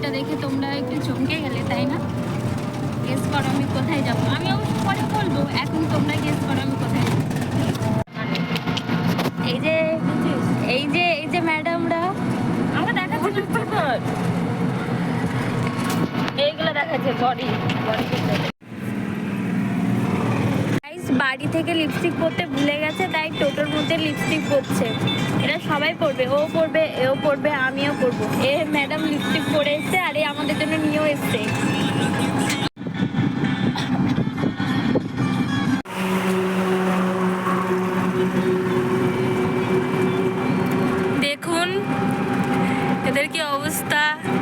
লিপস্টিকটা দেখে তোমরা একটু চমকে গেলে, তাই না? গেস করো আমি কোথায় যাবো। আমি অবশ্য পরে বলবো, এখন তোমরা গেস করো আমি কোথায় যাবো। এই যে এই যে এই যে ম্যাডামরা আমরা দেখাচ্ছি এইগুলো দেখাচ্ছে বডি বাড়ি থেকে লিপস্টিক পরতে ভুলে গেছে, তাই টোটোর মধ্যে লিপস্টিক পরছে। এরা সবাই পরবে, ও পরবে, এও পরবে, আমিও পরবো। এ ম্যাডাম লিপস্টিক পরে এসছে আর এই আমাদের জন্য নিয়েও এসছে। দেখুন এদের কি অবস্থা।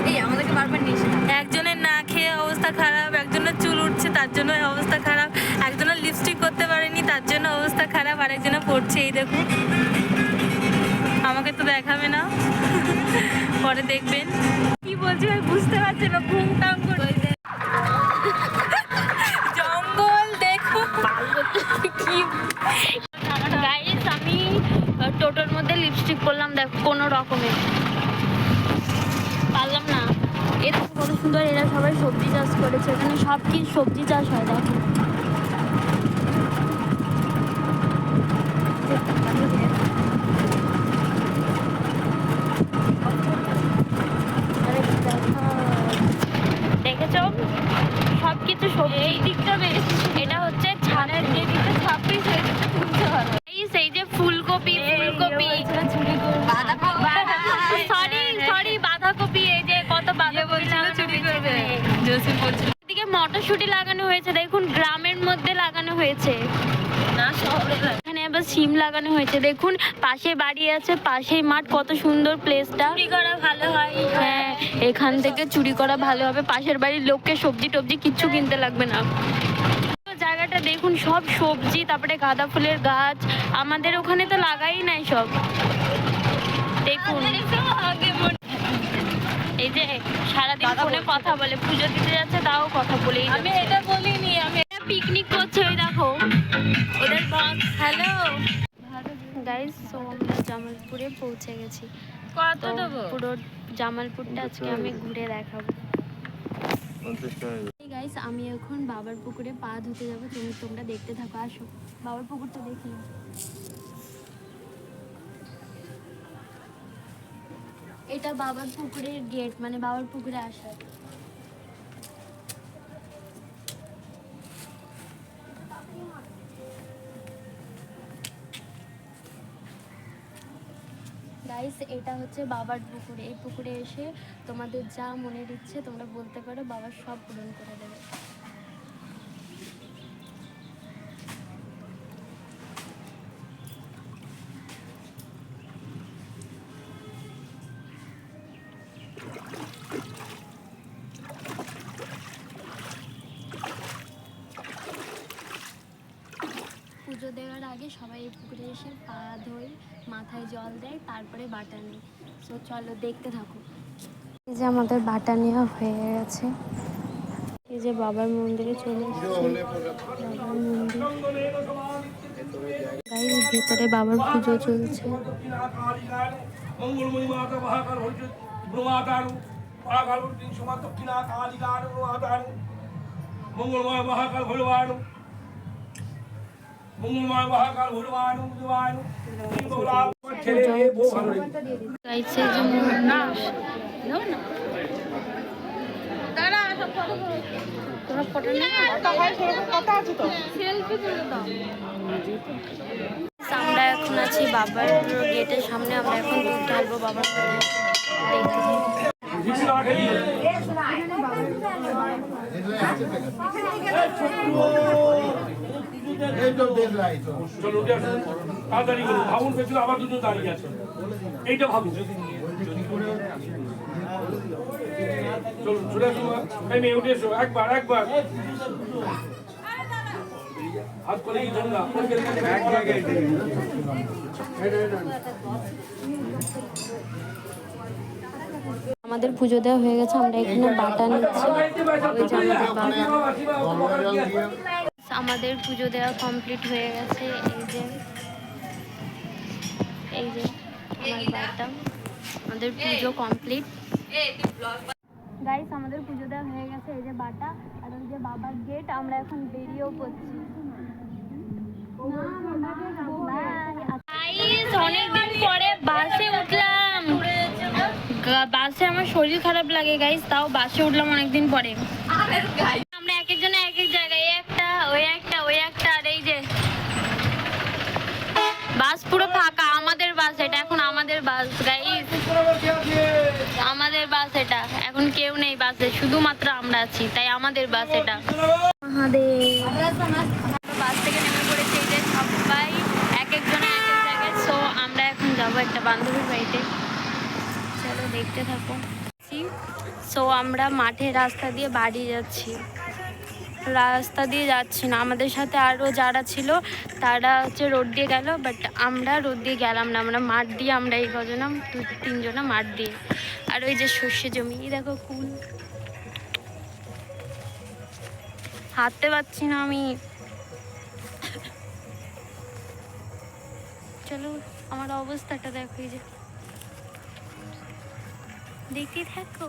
এই আমাদেরকে বারবার নিয়ে একজনের না খেয়ে অবস্থা খারাপ, একজনের চুল উঠছে তার জন্য অবস্থা খারাপ, একজনের লিপস্টিক করতে পারেনি তার জন্য অবস্থা খারাপ, আরেকজনের পড়ছে। এই দেখুন, আমাকে তো দেখাবে না, পরে দেখবেন। কি বলছি ভাই বুঝতে পারছে না, ঘুম টাং করে জঙ্গল দেখুন কি। গাইস আমি টোটোর মধ্যে লিপস্টিক করলাম, দেখো কোনো রকমের পারলাম না। এরা কত সুন্দর, এরা সবাই সবজি চাষ করেছে, এখানে সব কি সবজি চাষ হয় দেখো। দেখেছ সব কিছু সবজি। এই দিকটা বেশ, এটা হচ্ছে ছানের যে দিকটা ছাপি সেই যে ফুলকপি, ফুলকপি সরি বাঁধাকপি, এই যে কত বাঁধাকপি চুরি করবে। এদিকে মটরশুঁটি লাগানো হয়েছে, দেখুন গ্রামের মধ্যে লাগানো হয়েছে না শহরে। এখানে আবার সিম লাগানো হয়েছে, দেখুন পাশে বাড়ি আছে, পাশেই মাঠ, কত সুন্দর প্লেসটা। চুরি করা ভালো হয়, হ্যাঁ এখান থেকে চুরি করা ভালো হবে, পাশের বাড়ির লোককে সবজি টবজি কিচ্ছু কিনতে লাগবে না। জায়গাটা দেখুন সব সবজি, তারপরে গাঁদা ফুলের গাছ, আমাদের ওখানে তো লাগাই নাই সব। দেখুন এই যে সারাদিন ফোনে কথা বলে, পুজো দিতে যাচ্ছে তাও কথা বলে। আমি এটা বলিনি, আমি পিকনিক করছে, ওই দেখো ওদের বস। হ্যালো গাইস, তো আমরা জামালপুরে পৌঁছে গেছি। কত দেবো? পুরো জামালপুরটা আজকে আমি ঘুরে দেখাবো। গাইস আমি এখন বাবার পুকুরে পা ধুতে যাবো, তোমরা দেখতে থাকো, আসো বাবার পুকুরটা দেখি। এটা বাবার পুকুরের গেট, মানে বাবার পুকুরে আসার। গাইস এটা হচ্ছে বাবার পুকুরে, এই পুকুরে এসে তোমাদের যা মনের ইচ্ছে তোমরা বলতে পারো, বাবা সব পূরণ করে দেবে। পুজো দেওয়ার আগে সবাই এই পুকুরে এসে পা ধোয়, মাথায় জল দেয়, তারপরে বাটা নেয়। সো চলো দেখতে থাকো। এই যে আমাদের বাটা নেওয়া হয়ে গেছে, এই যে বাবার মন্দিরে চলে এসেছি। বাবার মন্দির, গাইস ভেতরে বাবার পুজো চলছে। মঙ্গলময় মহাকাল ভগবান, মঙ্গলময় মহাকাল ভগবান আমরা এখন আছি বাবার গেটের সামনে, আমরা এখন দুধ ঢালবো বাবার আবার দুটো দাঁড়িয়ে আছে, এইটা ভাবুন। চলুন চলে আসুন, উঠে এসো, একবার একবার হাত করে কি ধরুন। আমাদের পুজো দেওয়া হয়ে গেছে, আমরা এখানে বাটা নিচ্ছি। আমাদের পুজো দেওয়া কমপ্লিট হয়ে গেছে, এই যে আমার বাটা, আমাদের পুজো কমপ্লিট। গাইস আমাদের পুজো দেওয়া হয়ে গেছে, এই যে বাটা আর ওই যে বাবার গেট, আমরা এখন বেরিয়েও পড়ছি। অনেকদিন পরে বাসে উঠলাম, বাসে আমার শরীর খারাপ লাগে গাইস, তাও বাসে উঠলাম অনেকদিন পরে। আমরা এক একজনে এক এক জায়গায়, একটা ওই একটা ওই একটা, আর এই যে বাস পুরো ফাঁকা, আমাদের বাস এটা, এখন আমাদের বাস গাইস, আমাদের বাস এটা, এখন কেউ নেই বাসে, শুধুমাত্র আমরা আছি, তাই আমাদের বাস এটা। বাস থেকে নেমে পড়েছে, এই যে সবাই এক একজনে এক এক জায়গায়। সো আমরা এখন যাবো একটা বান্ধবীর বাড়িতে, চলো দেখতে থাকো। সো আমরা মাঠের রাস্তা দিয়ে বাড়ি যাচ্ছি, রাস্তা দিয়ে যাচ্ছি না, আমাদের সাথে আরও যারা ছিল তারা হচ্ছে রোড দিয়ে গেল, বাট আমরা রোড দিয়ে গেলাম না, আমরা মাঠ দিয়ে, আমরা এই কজনা 2-3 জনা মাঠ দিয়ে। আর ওই যে সর্ষে জমি, দেখো কুল, হাঁটতে পারছি না আমি। চলো আমার অবস্থাটা দেখো, এই যে দেখতে থাকো।